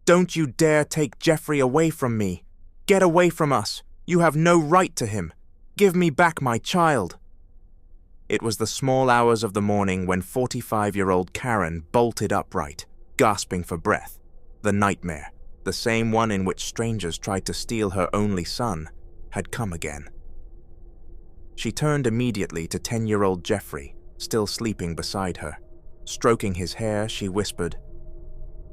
Don't you dare take Jeffrey away from me. Get away from us. You have no right to him. Give me back my child. It was the small hours of the morning when 45-year-old Karen bolted upright, gasping for breath. The nightmare, the same one in which strangers tried to steal her only son, had come again. She turned immediately to 10-year-old Jeffrey, still sleeping beside her. Stroking his hair, she whispered,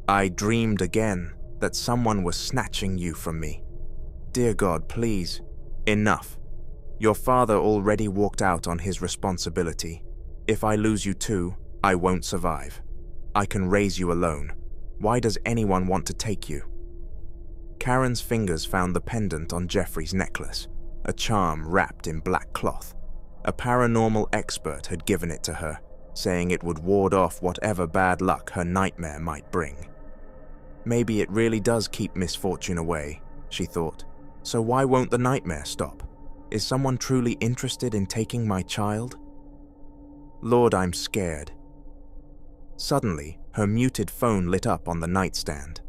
"I dreamed again that someone was snatching you from me. Dear God, please, enough. Your father already walked out on his responsibility. If I lose you too, I won't survive. I can raise you alone. Why does anyone want to take you?" Karen's fingers found the pendant on Jeffrey's necklace, a charm wrapped in black cloth. A paranormal expert had given it to her, saying it would ward off whatever bad luck her nightmare might bring. Maybe it really does keep misfortune away, she thought. So why won't the nightmare stop? Is someone truly interested in taking my child? Lord, I'm scared. Suddenly, her muted phone lit up on the nightstand.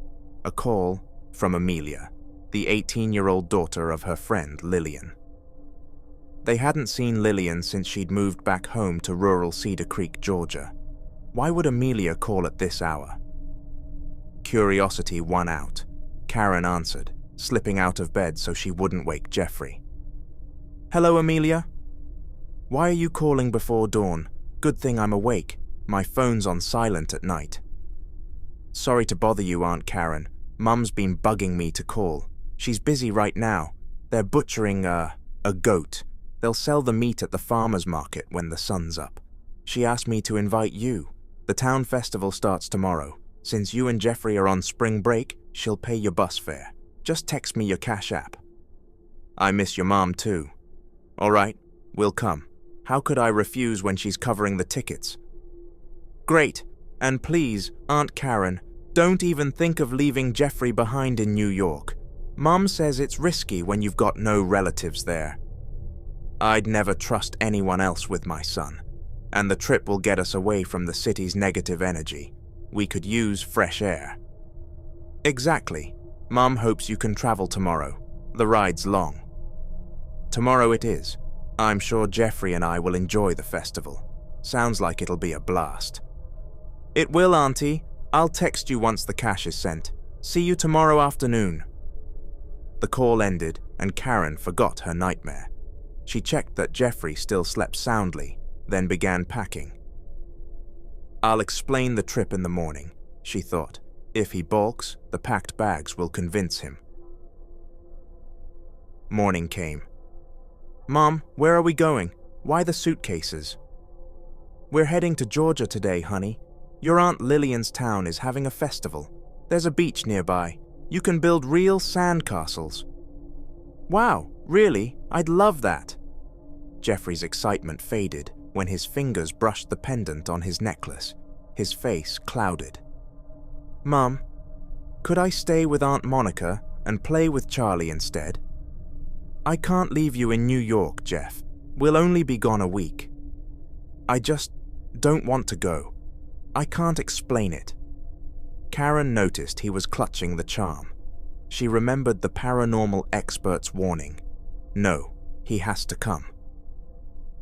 A call from Amelia, the 18-year-old daughter of her friend Lillian. They hadn't seen Lillian since she'd moved back home to rural Cedar Creek, Georgia. Why would Amelia call at this hour? Curiosity won out. Karen answered, slipping out of bed so she wouldn't wake Jeffrey. "Hello, Amelia? Why are you calling before dawn? Good thing I'm awake. My phone's on silent at night." "Sorry to bother you, Aunt Karen. Mum's been bugging me to call. She's busy right now. They're butchering a goat. They'll sell the meat at the farmer's market when the sun's up. She asked me to invite you. The town festival starts tomorrow. Since you and Jeffrey are on spring break, she'll pay your bus fare. Just text me your Cash App." "I miss your mom too." "All right, we'll come. How could I refuse when she's covering the tickets?" "Great. And please, Aunt Karen, don't even think of leaving Jeffrey behind in New York. Mom says it's risky when you've got no relatives there." "I'd never trust anyone else with my son. And the trip will get us away from the city's negative energy. We could use fresh air." "Exactly. Mom hopes you can travel tomorrow. The ride's long." "Tomorrow it is. I'm sure Jeffrey and I will enjoy the festival. Sounds like it'll be a blast." "It will, Auntie. I'll text you once the cash is sent. See you tomorrow afternoon." The call ended and Karen forgot her nightmare. She checked that Jeffrey still slept soundly, then began packing. "I'll explain the trip in the morning," she thought. If he balks, the packed bags will convince him. Morning came. "Mom, where are we going? Why the suitcases?" "We're heading to Georgia today, honey. Your Aunt Lillian's town is having a festival. There's a beach nearby. You can build real sand castles." "Wow, really? I'd love that." Jeffrey's excitement faded when his fingers brushed the pendant on his necklace. His face clouded. "Mom, could I stay with Aunt Monica and play with Charlie instead?" "I can't leave you in New York, Jeff. We'll only be gone a week. I just don't want to go. I can't explain it." Karen noticed he was clutching the charm. She remembered the paranormal expert's warning. No, he has to come.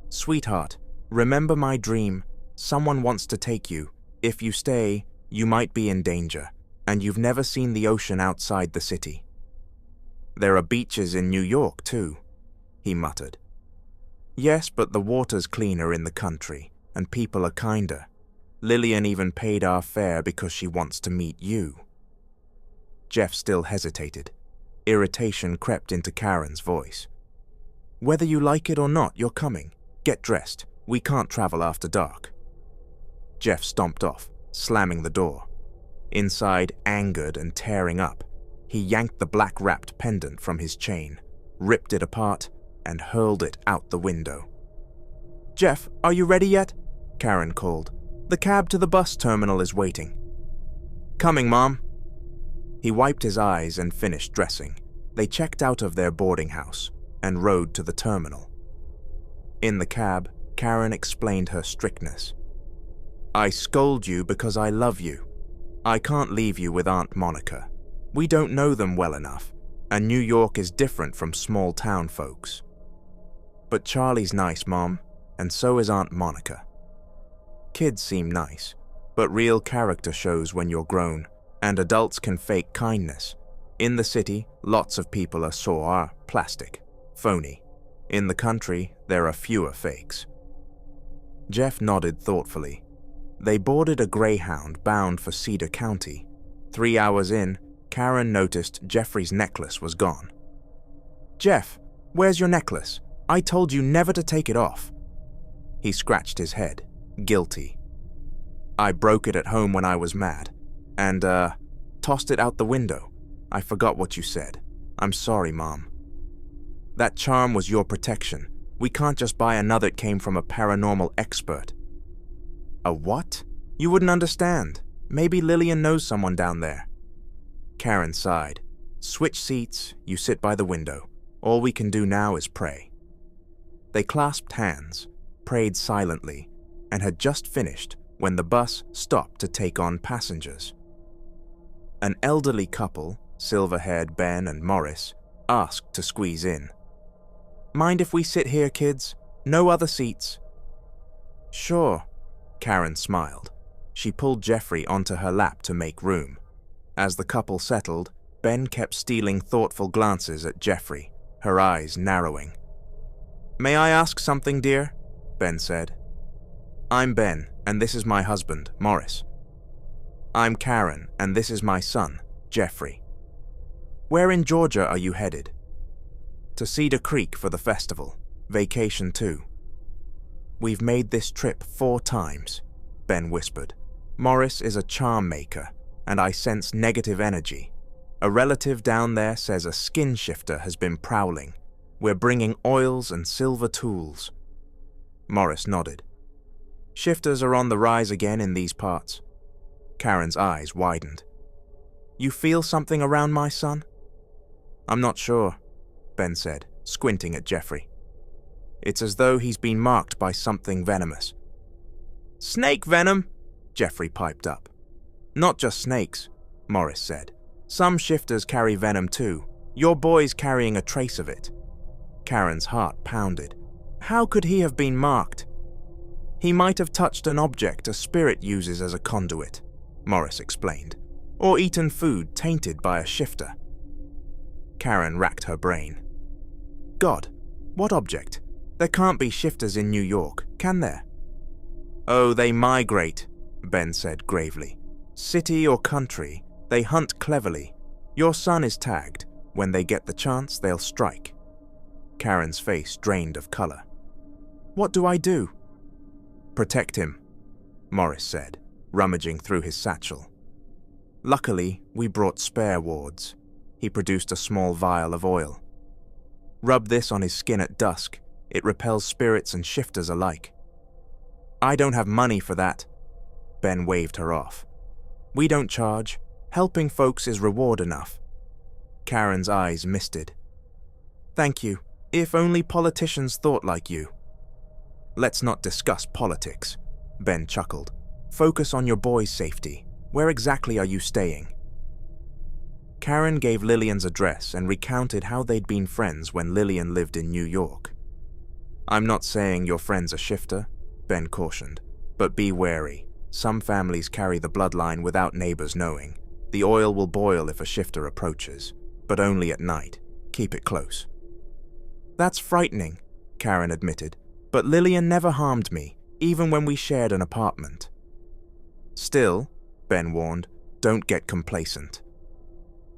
"Sweetheart, remember my dream. Someone wants to take you. If you stay, you might be in danger, and you've never seen the ocean outside the city." "There are beaches in New York, too," he muttered. "Yes, but the water's cleaner in the country, and people are kinder. Lillian even paid our fare because she wants to meet you." Jeff still hesitated. Irritation crept into Karen's voice. "Whether you like it or not, you're coming. Get dressed. We can't travel after dark." Jeff stomped off, slamming the door. Inside, angered and tearing up, he yanked the black-wrapped pendant from his chain, ripped it apart, and hurled it out the window. "Jeff, are you ready yet?" Karen called. "The cab to the bus terminal is waiting." "Coming, Mom." He wiped his eyes and finished dressing. They checked out of their boarding house and rode to the terminal. In the cab, Karen explained her strictness. "I scold you because I love you. I can't leave you with Aunt Monica. We don't know them well enough, and New York is different from small town folks. But Charlie's nice, Mom, and so is Aunt Monica. Kids seem nice, but real character shows when you're grown, and adults can fake kindness. In the city, lots of people are HorroR, plastic, phony. In the country, there are fewer fakes. Jeff nodded thoughtfully. They boarded a Greyhound bound for Cedar County. 3 hours in, Karen noticed Jeffrey's necklace was gone. "Jeff, where's your necklace? I told you never to take it off." He scratched his head, guilty. "I broke it at home when I was mad, and, tossed it out the window. I forgot what you said. I'm sorry, Mom." "That charm was your protection. We can't just buy another. It came from a paranormal expert." "A what? You wouldn't understand. Maybe Lillian knows someone down there." Karen sighed. "Switch seats, you sit by the window. All we can do now is pray." They clasped hands, prayed silently, and had just finished when the bus stopped to take on passengers. An elderly couple, silver-haired Ben and Morris, asked to squeeze in. "Mind if we sit here, kids? No other seats?" "Sure," Karen smiled. She pulled Jeffrey onto her lap to make room. As the couple settled, Ben kept stealing thoughtful glances at Jeffrey, her eyes narrowing. "May I ask something, dear?" Ben said. "I'm Ben, and this is my husband, Morris." "I'm Karen, and this is my son, Jeffrey." "Where in Georgia are you headed?" "To Cedar Creek for the festival. Vacation too." "We've made this trip 4 times, Ben whispered. "Morris is a charm maker, and I sense negative energy. A relative down there says a skin shifter has been prowling. We're bringing oils and silver tools." Morris nodded. "Shifters are on the rise again in these parts." Karen's eyes widened. "You feel something around my son?" "I'm not sure," Ben said, squinting at Jeffrey. "It's as though he's been marked by something venomous." "Snake venom?" Jeffrey piped up. "Not just snakes," Morris said. "Some shifters carry venom too. Your boy's carrying a trace of it." Karen's heart pounded. "How could he have been marked?" "He might have touched an object a spirit uses as a conduit," Morris explained, "or eaten food tainted by a shifter." Karen racked her brain. "God, what object? There can't be shifters in New York, can there?" "Oh, they migrate," Ben said gravely. "City or country, they hunt cleverly. Your son is tagged. When they get the chance, they'll strike." Karen's face drained of color. "What do I do?" "Protect him," Morris said, rummaging through his satchel. "Luckily, we brought spare wards." He produced a small vial of oil. "Rub this on his skin at dusk. It repels spirits and shifters alike." "I don't have money for that." Ben waved her off. "We don't charge. Helping folks is reward enough." Karen's eyes misted. "Thank you. If only politicians thought like you." "Let's not discuss politics," Ben chuckled. "Focus on your boy's safety. Where exactly are you staying?" Karen gave Lillian's address and recounted how they'd been friends when Lillian lived in New York. "I'm not saying your friend's a shifter," Ben cautioned, "but be wary. Some families carry the bloodline without neighbors knowing. The oil will boil if a shifter approaches, but only at night. Keep it close." "That's frightening," Karen admitted, "but Lillian never harmed me, even when we shared an apartment." "Still," Ben warned, "don't get complacent."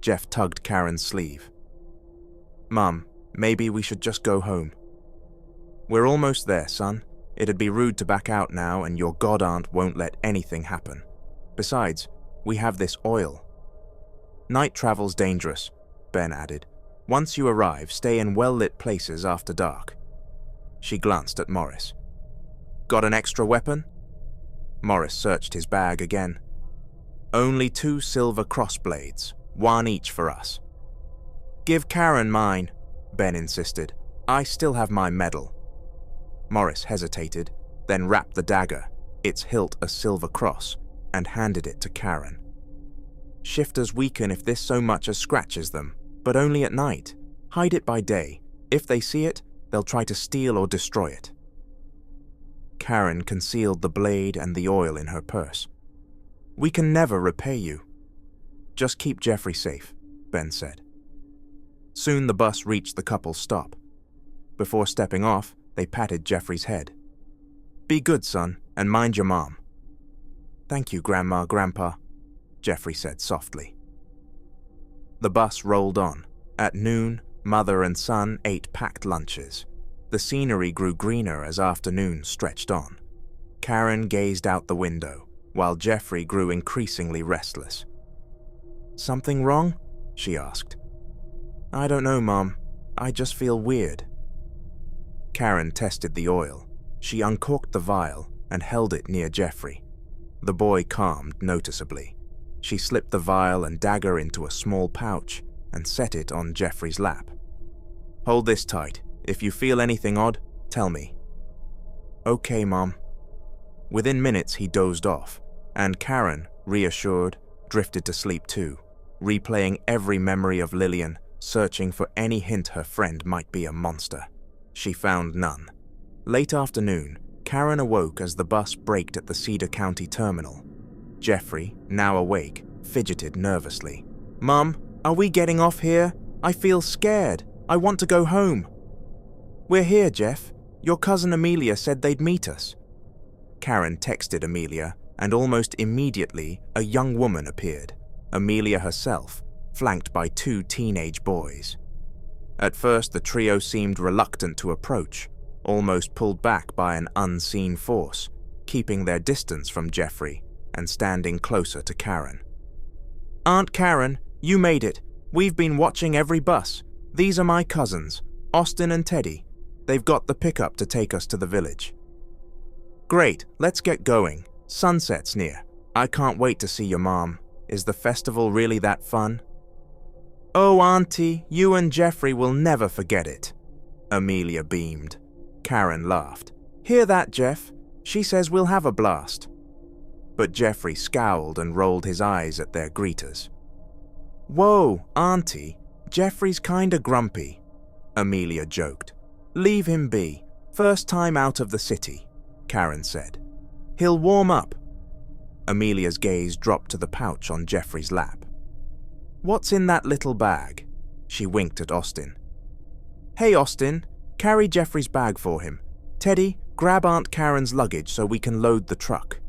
Jeff tugged Karen's sleeve. "Mom, maybe we should just go home." "We're almost there, son. It'd be rude to back out now, and your godaunt won't let anything happen. Besides, we have this oil." "Night travel's dangerous," Ben added. "Once you arrive, stay in well-lit places after dark." She glanced at Morris. "Got an extra weapon?" Morris searched his bag again. "Only 2 silver crossblades, 1 each for us." "Give Karen mine," Ben insisted. "I still have my medal." Morris hesitated, then wrapped the dagger, its hilt a silver cross, and handed it to Karen. Shifters weaken if this so much as scratches them, but only at night. Hide it by day. If they see it, they'll try to steal or destroy it. Karen concealed the blade and the oil in her purse. We can never repay you. Just keep Jeffrey safe, Ben said. Soon the bus reached the couple's stop. Before stepping off, they patted Jeffrey's head. Be good, son, and mind your mom. Thank you, Grandma, Grandpa, Jeffrey said softly. The bus rolled on. At noon, mother and son ate packed lunches. The scenery grew greener as afternoon stretched on. Karen gazed out the window, while Jeffrey grew increasingly restless. Something wrong? She asked. I don't know, Mom. I just feel weird. Karen tested the oil. She uncorked the vial and held it near Jeffrey. The boy calmed noticeably. She slipped the vial and dagger into a small pouch and set it on Jeffrey's lap. Hold this tight. If you feel anything odd, tell me. Okay, Mom. Within minutes, he dozed off, and Karen, reassured, drifted to sleep too, replaying every memory of Lillian, searching for any hint her friend might be a monster. She found none. Late afternoon, Karen awoke as the bus braked at the Cedar County terminal. Jeffrey, now awake, fidgeted nervously. Mom, are we getting off here? I feel scared. I want to go home. We're here, Jeff. Your cousin Amelia said they'd meet us. Karen texted Amelia, and almost immediately a young woman appeared, Amelia herself, flanked by 2 teenage boys. At first, the trio seemed reluctant to approach, almost pulled back by an unseen force, keeping their distance from Jeffrey and standing closer to Karen. Aunt Karen, you made it. We've been watching every bus. These are my cousins, Austin and Teddy. They've got the pickup to take us to the village. Great, let's get going. Sunset's near. I can't wait to see your mom. Is the festival really that fun? Oh, Auntie, you and Jeffrey will never forget it. Amelia beamed. Karen laughed. Hear that, Jeff? She says we'll have a blast. But Jeffrey scowled and rolled his eyes at their greeters. Whoa, Auntie, Jeffrey's kinda grumpy, Amelia joked. Leave him be. First time out of the city, Karen said. He'll warm up. Amelia's gaze dropped to the pouch on Jeffrey's lap. What's in that little bag? She winked at Austin. Hey, Austin, carry Jeffrey's bag for him. Teddy, grab Aunt Karen's luggage so we can load the truck.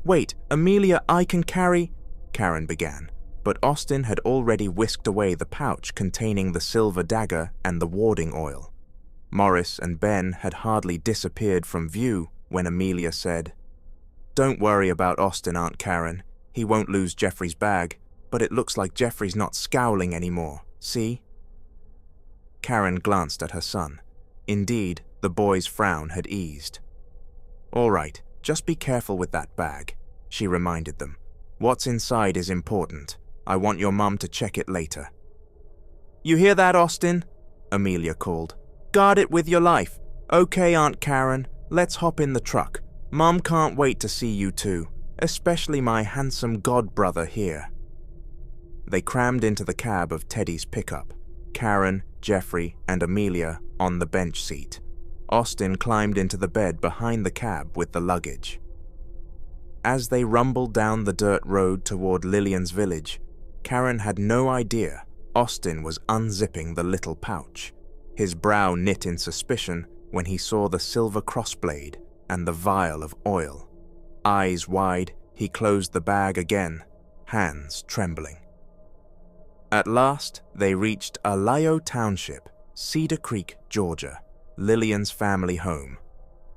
Wait, Amelia, I can carry... Karen began, but Austin had already whisked away the pouch containing the silver dagger and the warding oil. Morris and Ben had hardly disappeared from view when Amelia said, Don't worry about Austin, Aunt Karen. He won't lose Jeffrey's bag, but it looks like Jeffrey's not scowling anymore, see? Karen glanced at her son. Indeed, the boy's frown had eased. All right, just be careful with that bag, she reminded them. What's inside is important. I want your mum to check it later. You hear that, Austin? Amelia called. Guard it with your life. Okay, Aunt Karen, let's hop in the truck. Mum can't wait to see you too, especially my handsome godbrother here. They crammed into the cab of Teddy's pickup, Karen, Jeffrey, and Amelia on the bench seat. Austin climbed into the bed behind the cab with the luggage. As they rumbled down the dirt road toward Lillian's village, Karen had no idea Austin was unzipping the little pouch. His brow knit in suspicion when he saw the silver crossblade and the vial of oil. Eyes wide, he closed the bag again, hands trembling. At last, they reached Alayo Township, Cedar Creek, Georgia, Lillian's family home.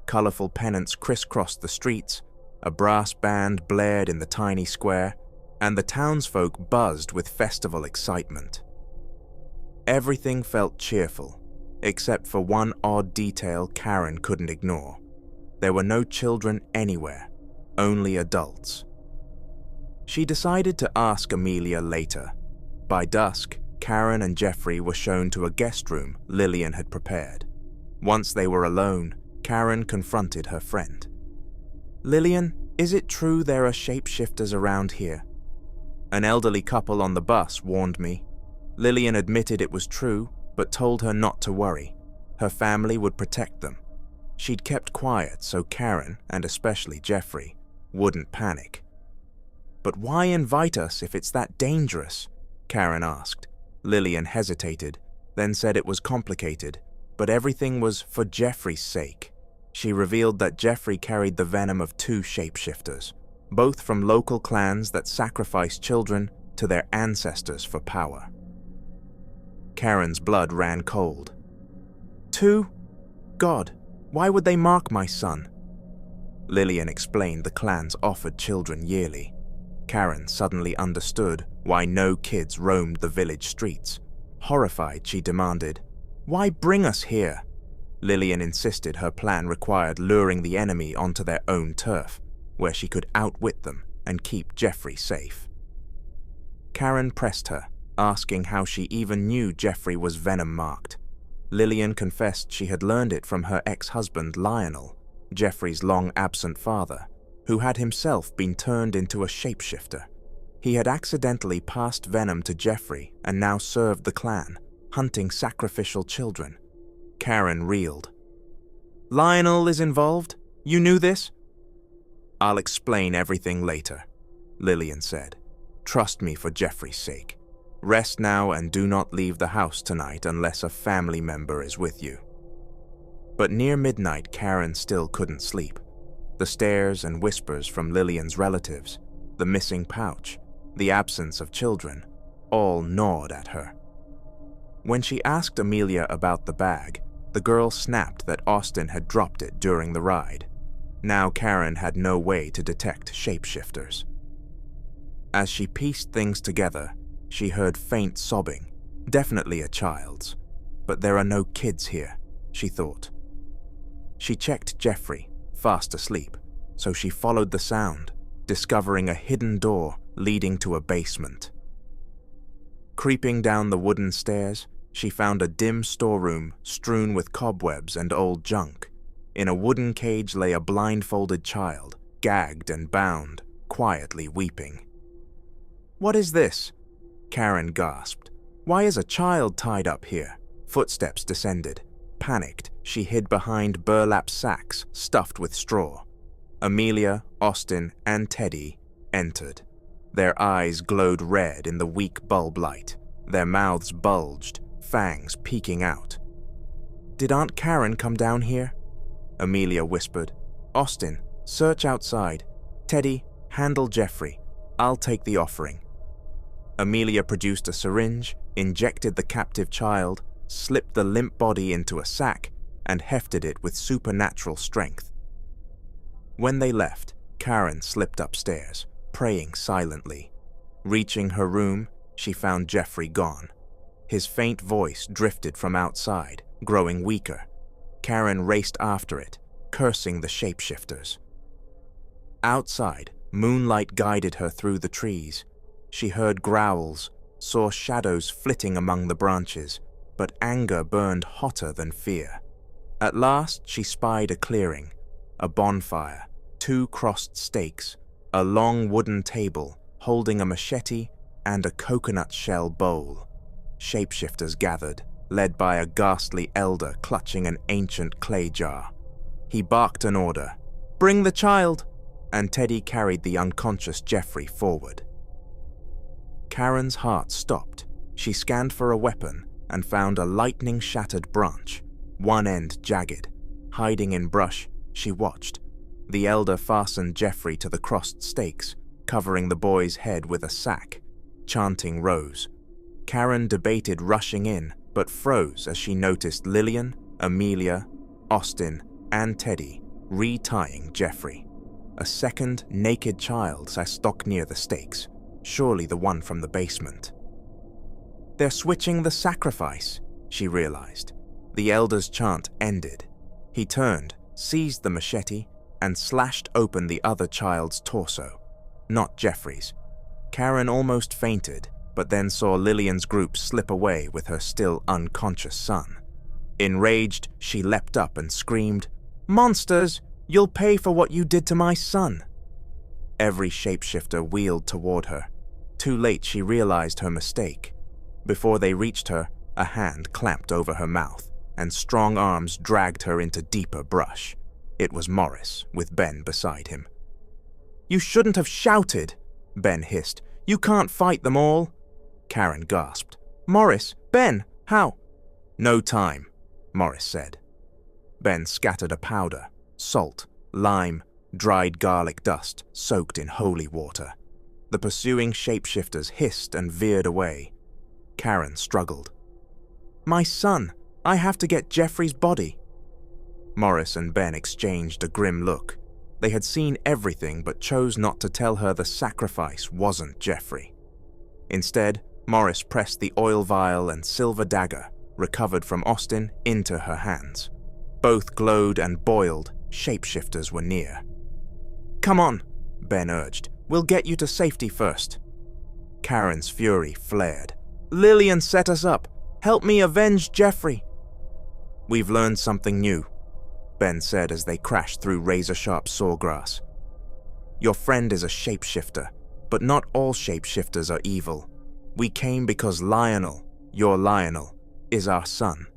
Colorful pennants crisscrossed the streets, a brass band blared in the tiny square, and the townsfolk buzzed with festival excitement. Everything felt cheerful, except for one odd detail Karen couldn't ignore. There were no children anywhere, only adults. She decided to ask Amelia later. By dusk, Karen and Jeffrey were shown to a guest room Lillian had prepared. Once they were alone, Karen confronted her friend. Lillian, is it true there are shapeshifters around here? An elderly couple on the bus warned me. Lillian admitted it was true, but told her not to worry. Her family would protect them. She'd kept quiet so Karen, and especially Jeffrey, wouldn't panic. But why invite us if it's that dangerous? Karen asked. Lillian hesitated, then said it was complicated, but everything was for Jeffrey's sake. She revealed that Jeffrey carried the venom of 2 shapeshifters, both from local clans that sacrifice children to their ancestors for power. Karen's blood ran cold. 2? God, why would they mark my son? Lillian explained the clans offered children yearly. Karen suddenly understood why no kids roamed the village streets. Horrified, she demanded, "Why bring us here?" Lillian insisted her plan required luring the enemy onto their own turf, where she could outwit them and keep Jeffrey safe. Karen pressed her, asking how she even knew Jeffrey was venom-marked. Lillian confessed she had learned it from her ex-husband Lionel, Jeffrey's long-absent father, who had himself been turned into a shapeshifter. He had accidentally passed venom to Jeffrey and now served the clan, hunting sacrificial children. Karen reeled. "Lionel is involved? You knew this?" "I'll explain everything later," Lillian said. "Trust me for Jeffrey's sake. Rest now and do not leave the house tonight unless a family member is with you." But near midnight, Karen still couldn't sleep. The stares and whispers from Lillian's relatives, the missing pouch, the absence of children, all gnawed at her. When she asked Amelia about the bag, the girl snapped that Austin had dropped it during the ride. Now Karen had no way to detect shapeshifters. As she pieced things together, she heard faint sobbing, definitely a child's. But there are no kids here, she thought. She checked Jeffrey, fast asleep, so she followed the sound, discovering a hidden door leading to a basement. Creeping down the wooden stairs, she found a dim storeroom strewn with cobwebs and old junk. In a wooden cage lay a blindfolded child, gagged and bound, quietly weeping. "What is this?" Karen gasped. "Why is a child tied up here?" Footsteps descended. Panicked, she hid behind burlap sacks stuffed with straw. Amelia, Austin, and Teddy entered. Their eyes glowed red in the weak bulb light. Their mouths bulged, fangs peeking out. "Did Aunt Karen come down here?" Amelia whispered. "Austin, search outside. Teddy, handle Jeffrey. I'll take the offering." Amelia produced a syringe, injected the captive child, slipped the limp body into a sack, and hefted it with supernatural strength. When they left, Karen slipped upstairs, praying silently. Reaching her room, she found Jeffrey gone. His faint voice drifted from outside, growing weaker. Karen raced after it, cursing the shapeshifters. Outside, moonlight guided her through the trees. She heard growls, saw shadows flitting among the branches, but anger burned hotter than fear. At last, she spied a clearing, a bonfire, 2 crossed stakes, a long wooden table holding a machete and a coconut shell bowl. Shapeshifters gathered, led by a ghastly elder clutching an ancient clay jar. He barked an order, "Bring the child!" and Teddy carried the unconscious Jeffrey forward. Karen's heart stopped. She scanned for a weapon and found a lightning-shattered branch, one end jagged. Hiding in brush, she watched. The elder fastened Jeffrey to the crossed stakes, covering the boy's head with a sack. Chanting rose. Karen debated rushing in, but froze as she noticed Lillian, Amelia, Austin, and Teddy retying Jeffrey. A second naked child sat stock near the stakes, surely the one from the basement. "They're switching the sacrifice," she realized. The elder's chant ended. He turned, seized the machete, and slashed open the other child's torso, not Jeffrey's. Karen almost fainted, but then saw Lillian's group slip away with her still unconscious son. Enraged, she leapt up and screamed, "Monsters! You'll pay for what you did to my son!" Every shapeshifter wheeled toward her. Too late, she realized her mistake. Before they reached her, a hand clamped over her mouth, and strong arms dragged her into deeper brush. It was Morris, with Ben beside him. "You shouldn't have shouted," Ben hissed. "You can't fight them all." Karen gasped. "Morris, Ben, how?" "No time," Morris said. Ben scattered a powder, salt, lime, dried garlic dust soaked in holy water. The pursuing shapeshifters hissed and veered away. Karen struggled. "My son, I have to get Jeffrey's body." Morris and Ben exchanged a grim look. They had seen everything but chose not to tell her the sacrifice wasn't Jeffrey. Instead, Morris pressed the oil vial and silver dagger, recovered from Austin, into her hands. Both glowed and boiled. Shapeshifters were near. "Come on," Ben urged. "We'll get you to safety first." Karen's fury flared. "Lillian set us up. Help me avenge Jeffrey." "We've learned something new," Ben said as they crashed through razor-sharp sawgrass. "Your friend is a shapeshifter, but not all shapeshifters are evil. We came because Lionel, your Lionel, is our son.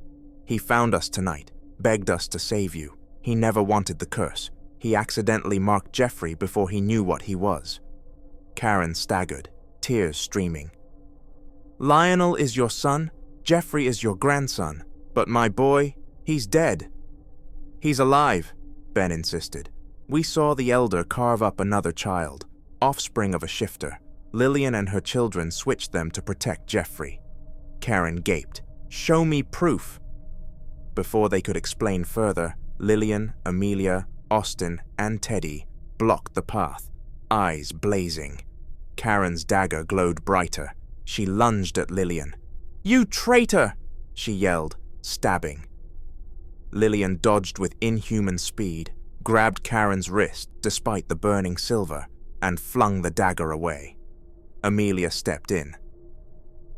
He found us tonight, begged us to save you. He never wanted the curse. He accidentally marked Jeffrey before he knew what he was." Karen staggered, tears streaming. "Lionel is your son, Jeffrey is your grandson, but my boy, he's dead." "He's alive," Ben insisted. "We saw the elder carve up another child, offspring of a shifter. Lillian and her children switched them to protect Jeffrey." Karen gaped. "Show me proof." Before they could explain further, Lillian, Amelia, Austin, and Teddy blocked the path, eyes blazing. Karen's dagger glowed brighter. She lunged at Lillian. "You traitor!" she yelled, stabbing. Lillian dodged with inhuman speed, grabbed Karen's wrist despite the burning silver, and flung the dagger away. Amelia stepped in.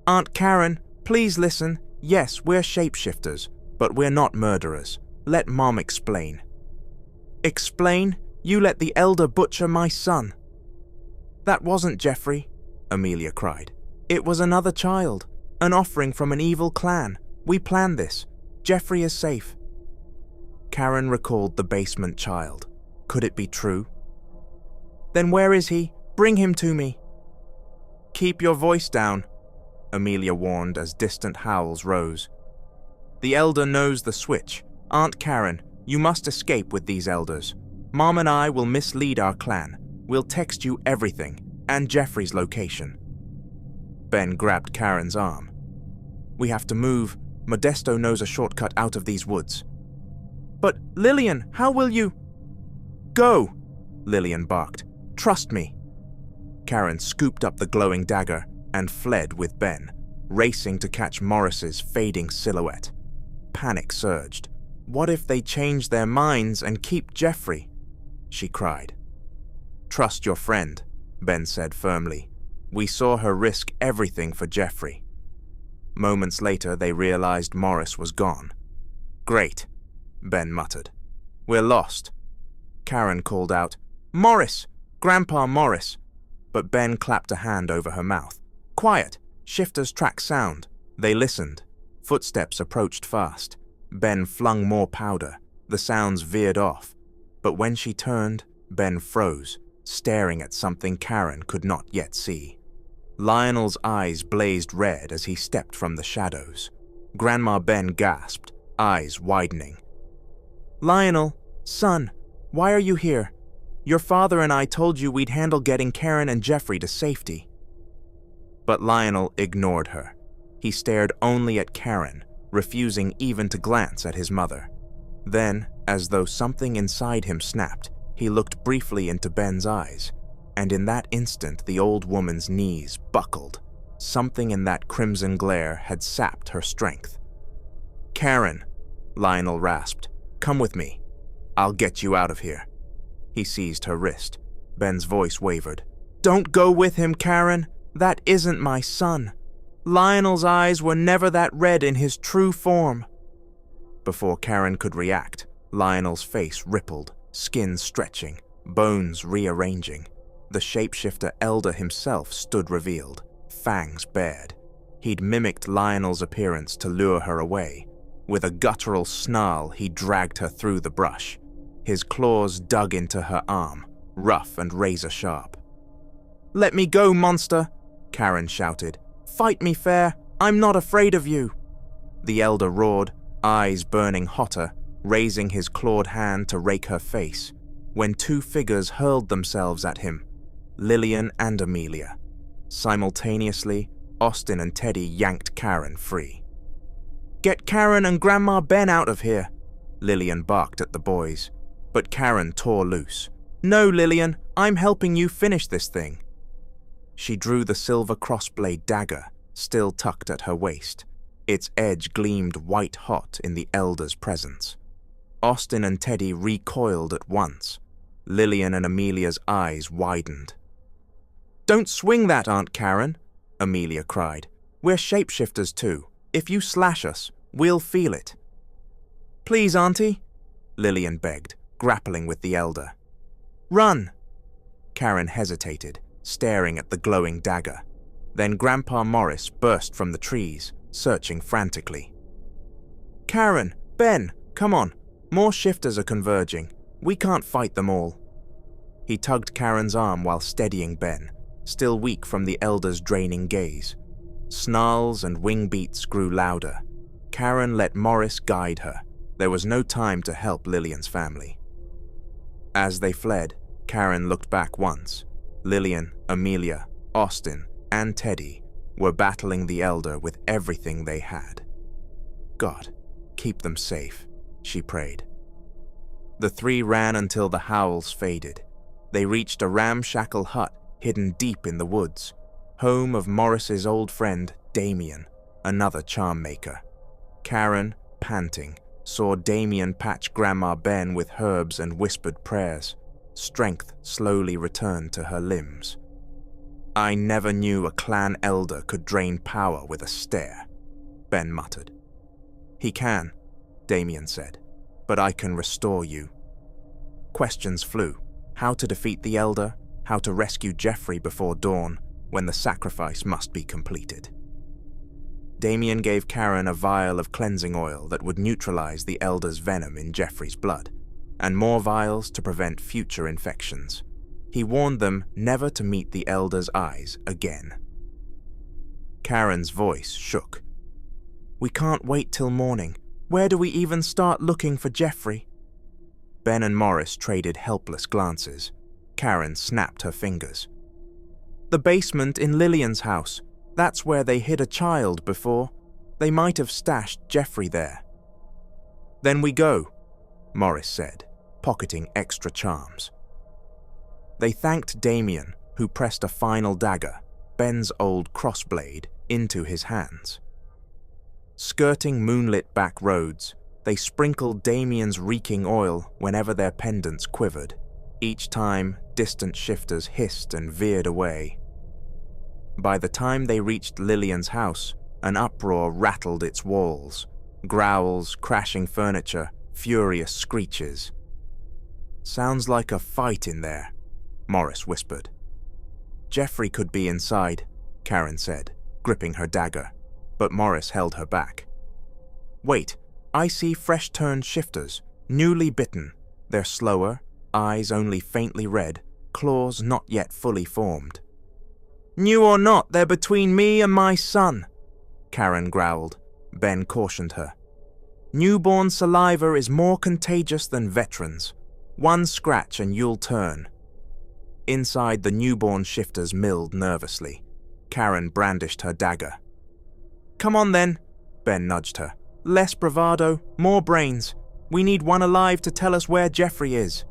"Aunt Karen, please listen. Yes, we're shapeshifters, but we're not murderers. Let Mom explain." "Explain? You let the elder butcher my son." "That wasn't Jeffrey," Amelia cried. "It was another child, an offering from an evil clan. We planned this. Jeffrey is safe." Karen recalled the basement child. Could it be true? "Then where is he? Bring him to me." "Keep your voice down," Amelia warned as distant howls rose. "The elder knows the switch. Aunt Karen, you must escape with these elders. Mom and I will mislead our clan. We'll text you everything, and Jeffrey's location." Ben grabbed Karen's arm. "We have to move. Modesto knows a shortcut out of these woods." "But Lillian, how will you—" "Go," Lillian barked. "Trust me." Karen scooped up the glowing dagger and fled with Ben, racing to catch Morris's fading silhouette. Panic surged. What if they change their minds and keep Jeffrey? She cried. "Trust your friend," Ben said firmly. "We saw her risk everything for Jeffrey." Moments later, they realized Morris was gone. "Great," Ben muttered. "We're lost." Karen called out, "Morris! Grandpa Morris!" But Ben clapped a hand over her mouth. "Quiet! Shifters track sound." They listened. Footsteps approached fast. Ben flung more powder. The sounds veered off. But when she turned, Ben froze, staring at something Karen could not yet see. Lionel's eyes blazed red as he stepped from the shadows. Grandma Ben gasped, eyes widening. "Lionel, son, why are you here? Your father and I told you we'd handle getting Karen and Jeffrey to safety." But Lionel ignored her. He stared only at Karen, refusing even to glance at his mother. Then, as though something inside him snapped, he looked briefly into Ben's eyes, and in that instant the old woman's knees buckled. Something in that crimson glare had sapped her strength. "Karen," Lionel rasped, "come with me. I'll get you out of here." He seized her wrist. Ben's voice wavered. "Don't go with him, Karen. That isn't my son. Lionel's eyes were never that red in his true form." Before Karen could react, Lionel's face rippled, skin stretching, bones rearranging. The shapeshifter elder himself stood revealed, fangs bared. He'd mimicked Lionel's appearance to lure her away. With a guttural snarl, he dragged her through the brush. His claws dug into her arm, rough and razor-sharp. "Let me go, monster!" Karen shouted. "Fight me fair! I'm not afraid of you!" The elder roared, eyes burning hotter, raising his clawed hand to rake her face, when two figures hurled themselves at him, Lillian and Amelia. Simultaneously, Austin and Teddy yanked Karen free. "Get Karen and Grandma Ben out of here!" Lillian barked at the boys, but Karen tore loose. "No, Lillian, I'm helping you finish this thing." She drew the silver crossblade dagger, still tucked at her waist. Its edge gleamed white-hot in the elder's presence. Austin and Teddy recoiled at once. Lillian and Amelia's eyes widened. "Don't swing that, Aunt Karen," Amelia cried. "We're shapeshifters too. If you slash us, we'll feel it." "Please, Auntie," Lillian begged, grappling with the elder. "Run!" Karen hesitated, staring at the glowing dagger. Then Grandpa Morris burst from the trees, searching frantically. "Karen, Ben, come on. More shifters are converging. We can't fight them all." He tugged Karen's arm while steadying Ben, still weak from the elder's draining gaze. Snarls and wing beats grew louder. Karen let Morris guide her. There was no time to help Lillian's family. As they fled, Karen looked back once. Lillian, Amelia, Austin, and Teddy were battling the elder with everything they had. God, keep them safe, she prayed. The three ran until the howls faded. They reached a ramshackle hut hidden deep in the woods, home of Morris's old friend, Damien, another charm maker. Karen, panting, saw Damien patch Grandma Ben with herbs and whispered prayers. Strength slowly returned to her limbs. "I never knew a clan elder could drain power with a stare," Ben muttered. "He can," Damien said, "but I can restore you." Questions flew. How to defeat the elder, how to rescue Jeffrey before dawn, when the sacrifice must be completed. Damien gave Karen a vial of cleansing oil that would neutralize the elder's venom in Jeffrey's blood, and more vials to prevent future infections. He warned them never to meet the elder's eyes again. Karen's voice shook. "We can't wait till morning. Where do we even start looking for Jeffrey?" Ben and Morris traded helpless glances. Karen snapped her fingers. "The basement in Lillian's house. That's where they hid a child before. They might have stashed Jeffrey there." "Then we go," Morris said, pocketing extra charms. They thanked Damien, who pressed a final dagger, Ben's old crossblade, into his hands. Skirting moonlit back roads, they sprinkled Damien's reeking oil whenever their pendants quivered. Each time, distant shifters hissed and veered away. By the time they reached Lillian's house, an uproar rattled its walls. Growls, crashing furniture, furious screeches. "Sounds like a fight in there," Morris whispered. "Jeffrey could be inside," Karen said, gripping her dagger, but Morris held her back. "Wait, I see fresh-turned shifters, newly bitten. They're slower, eyes only faintly red, claws not yet fully formed." "New or not, they're between me and my son," Karen growled. Ben cautioned her. "Newborn saliva is more contagious than veterans. One scratch and you'll turn." Inside, the newborn shifters milled nervously. Karen brandished her dagger. "Come on then," Ben nudged her. "Less bravado, more brains. We need one alive to tell us where Jeffrey is."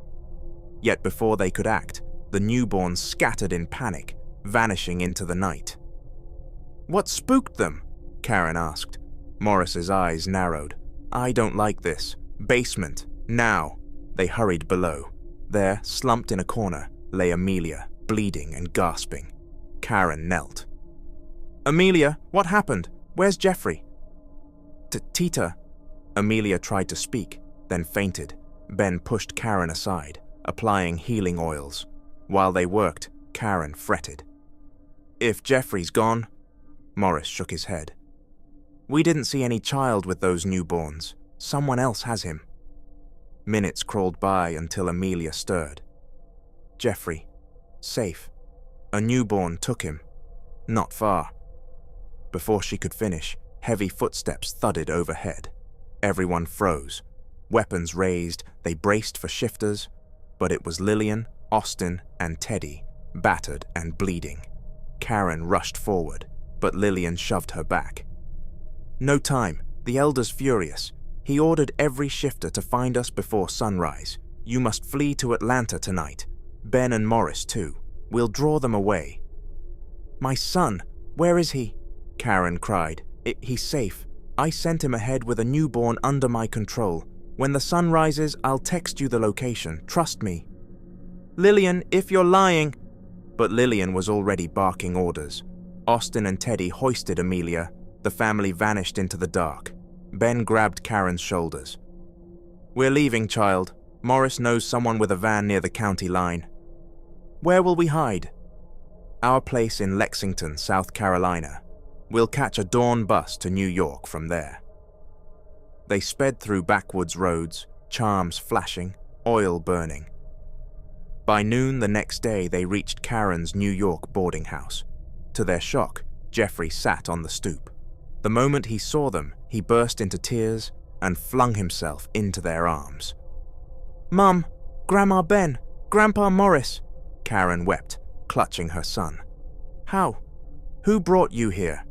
Yet before they could act, the newborns scattered in panic, vanishing into the night. "What spooked them?" Karen asked. Morris's eyes narrowed. "I don't like this. Basement, now." They hurried below. There, slumped in a corner, lay Amelia, bleeding and gasping. Karen knelt. "Amelia, what happened? Where's Jeffrey?" Tita. Amelia tried to speak, then fainted. Ben pushed Karen aside, applying healing oils. While they worked, Karen fretted. If Jeffrey's gone, Morris shook his head. We didn't see any child with those newborns. Someone else has him. Minutes crawled by until Amelia stirred. Jeffrey, safe. A newborn took him. Not far. Before she could finish, heavy footsteps thudded overhead. Everyone froze. Weapons raised, they braced for shifters, but it was Lillian, Austin, and Teddy, battered and bleeding. Karen rushed forward, but Lillian shoved her back. No time. The Elder's furious. He ordered every shifter to find us before sunrise. You must flee to Atlanta tonight. Ben and Morris, too. We'll draw them away. My son, where is he? Karen cried. He's safe. I sent him ahead with a newborn under my control. When the sun rises, I'll text you the location. Trust me. Lillian, if you're lying... But Lillian was already barking orders. Austin and Teddy hoisted Amelia. The family vanished into the dark. Ben grabbed Karen's shoulders. We're leaving, child. Morris knows someone with a van near the county line. Where will we hide? Our place in Lexington, South Carolina. We'll catch a dawn bus to New York from there. They sped through backwoods roads, charms flashing, oil burning. By noon the next day, they reached Karen's New York boarding house. To their shock, Jeffrey sat on the stoop. The moment he saw them, he burst into tears and flung himself into their arms. Mum, Grandma Ben, Grandpa Morris, Karen wept, clutching her son. How? Who brought you here?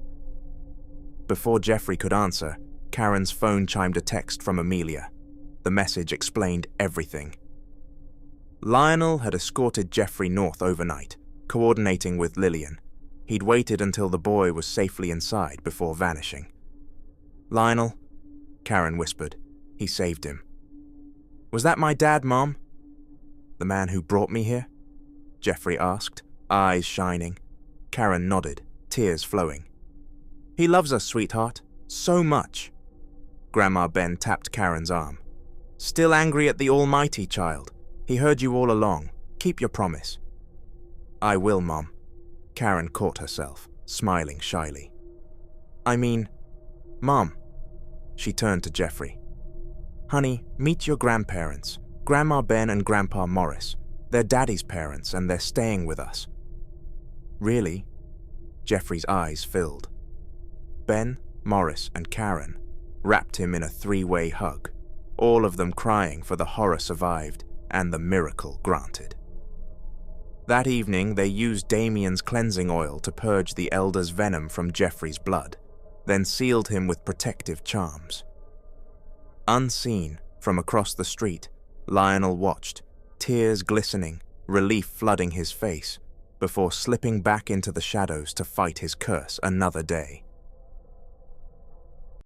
Before Jeffrey could answer, Karen's phone chimed a text from Amelia. The message explained everything. Lionel had escorted Jeffrey north overnight, coordinating with Lillian. He'd waited until the boy was safely inside before vanishing. Lionel, Karen whispered. He saved him. Was that my dad, Mom? The man who brought me here? Jeffrey asked, eyes shining. Karen nodded, tears flowing. He loves us, sweetheart. So much. Grandma Ben tapped Karen's arm. Still angry at the Almighty, child. He heard you all along. Keep your promise. I will, Mom. Karen caught herself, smiling shyly. I mean, Mom. She turned to Jeffrey. Honey, meet your grandparents, Grandma Ben and Grandpa Morris. They're Daddy's parents and they're staying with us. Really? Jeffrey's eyes filled. Ben, Morris, and Karen wrapped him in a three-way hug, all of them crying for the horror survived and the miracle granted. That evening, they used Damien's cleansing oil to purge the Elder's venom from Jeffrey's blood, then sealed him with protective charms. Unseen, from across the street, Lionel watched, tears glistening, relief flooding his face, before slipping back into the shadows to fight his curse another day.